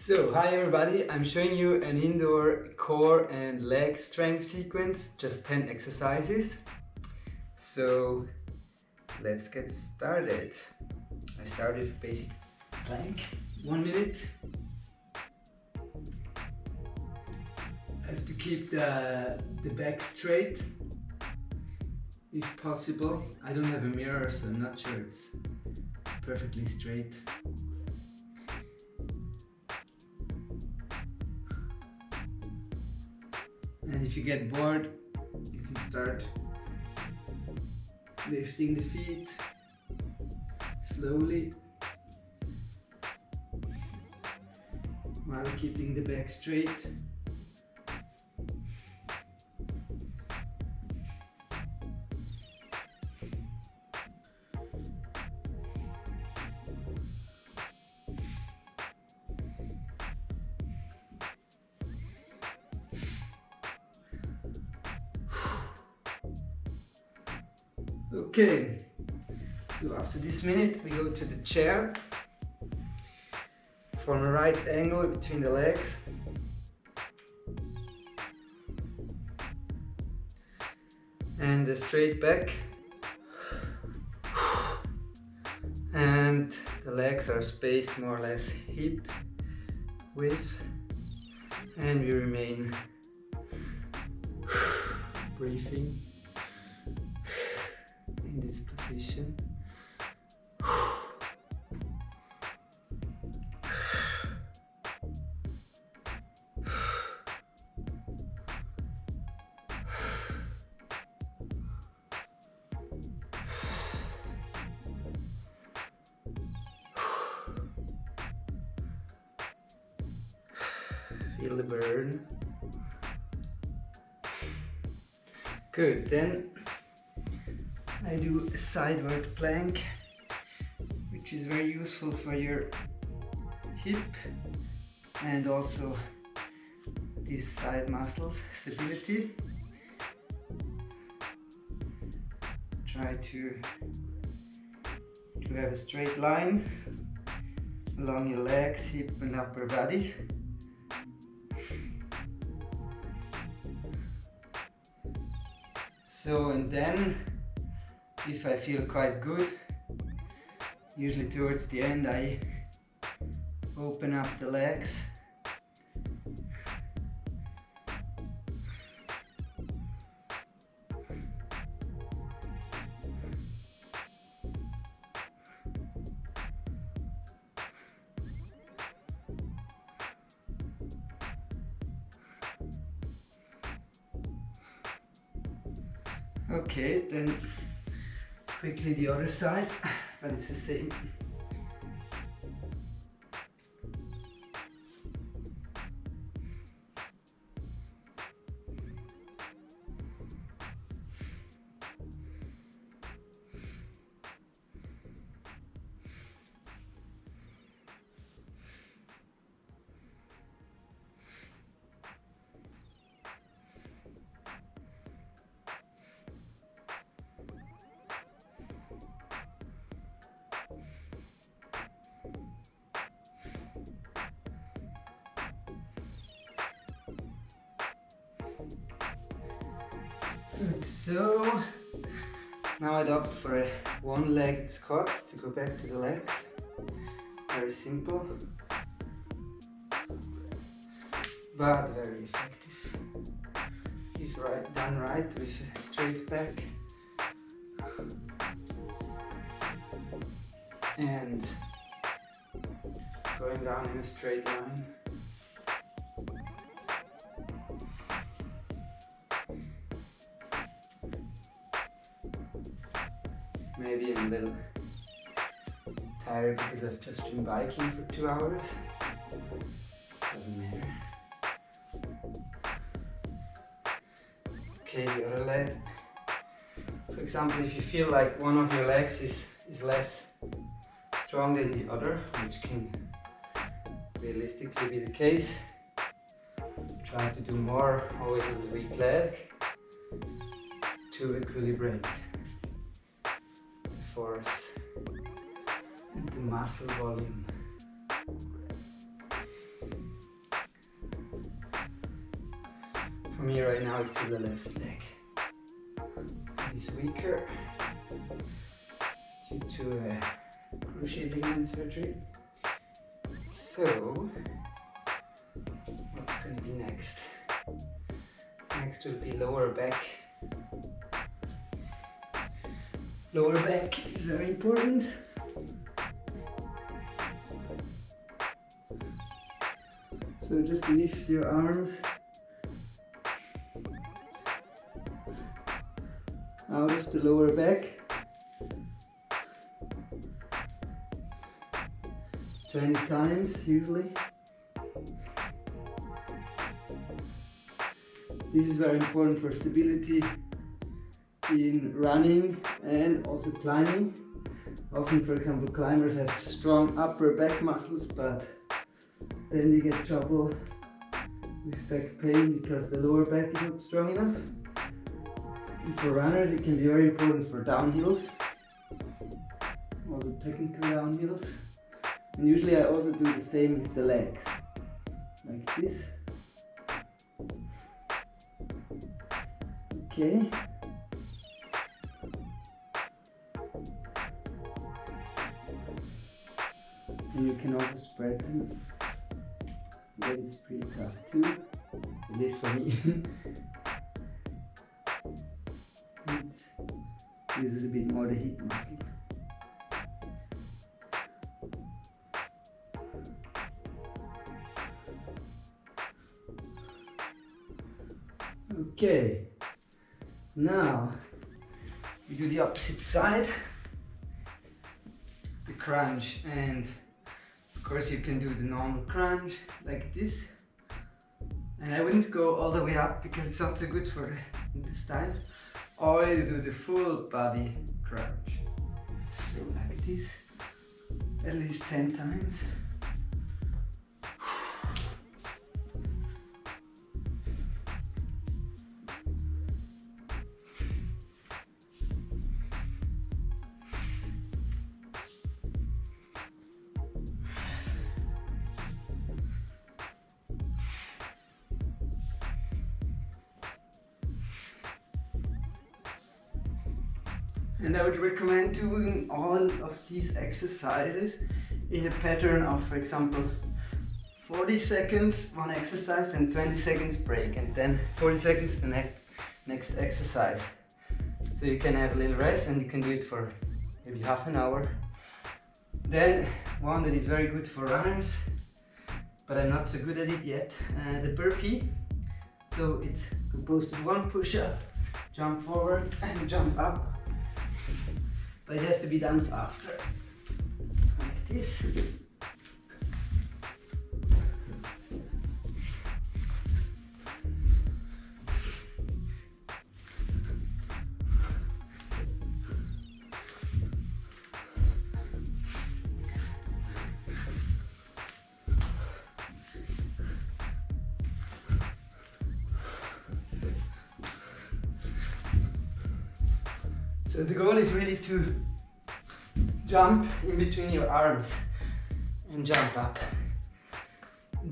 So, hi everybody, I'm showing you an indoor core and leg strength sequence, just 10 exercises. So, let's get started. I start with basic plank, 1 minute. I have to keep the back straight, if possible. I don't have a mirror, so I'm not sure it's perfectly straight. And if you get bored, you can start lifting the feet slowly while keeping the back straight. Okay, so after this minute we go to the chair, form a right angle between the legs, and a straight back, and the legs are spaced more or less hip width, and we remain breathing in this position. Feel the burn. Good, then I do a sideward plank, which is very useful for your hip and also these side muscles, stability. Try to have a straight line along your legs, hip and upper body. So, and then if I feel quite good, usually towards the end I open up the legs. Okay, then quickly the other side, but it's the same. Good, so now I'd opt for a one-legged squat to go back to the legs. Very simple, but very effective. If done right with a straight back and going down in a straight line. Maybe I'm a little tired because I've just been biking for 2 hours. Doesn't matter. Okay, the other leg. For example, if you feel like one of your legs is less strong than the other, which can realistically be the case, try to do more always on the weak leg to equilibrate force and the muscle volume. me right now is still the left leg. It's weaker due to cruciate ligament surgery. So, what's going to be next? Next will be lower back. Lower back is very important. So just lift your arms out of the lower back. 20 times usually. This is very important for stability in running and also climbing. Often, for example, climbers have strong upper back muscles, but then you get trouble with back pain because the lower back is not strong enough. And for runners, it can be very important for downhills, also technical downhills. And usually I also do the same with the legs, like this. Okay. And you can also spread them. That is pretty tough too, at least for me. It uses a bit more the hip muscles. Okay, now we do the opposite side, the crunch, and of course you can do the normal crunch like this, and I wouldn't go all the way up because it's not so good for the intestines, or you do the full body crunch, so like this, at least 10 times. And I would recommend doing all of these exercises in a pattern of, for example, 40 seconds one exercise, then 20 seconds break, and then 40 seconds the next exercise. So you can have a little rest and you can do it for maybe half an hour. Then one that is very good for runners, but I'm not so good at it yet, the burpee. So it's composed of one push-up, jump forward and jump up. But it has to be done faster, like this. So the goal is really to jump in between your arms and jump up.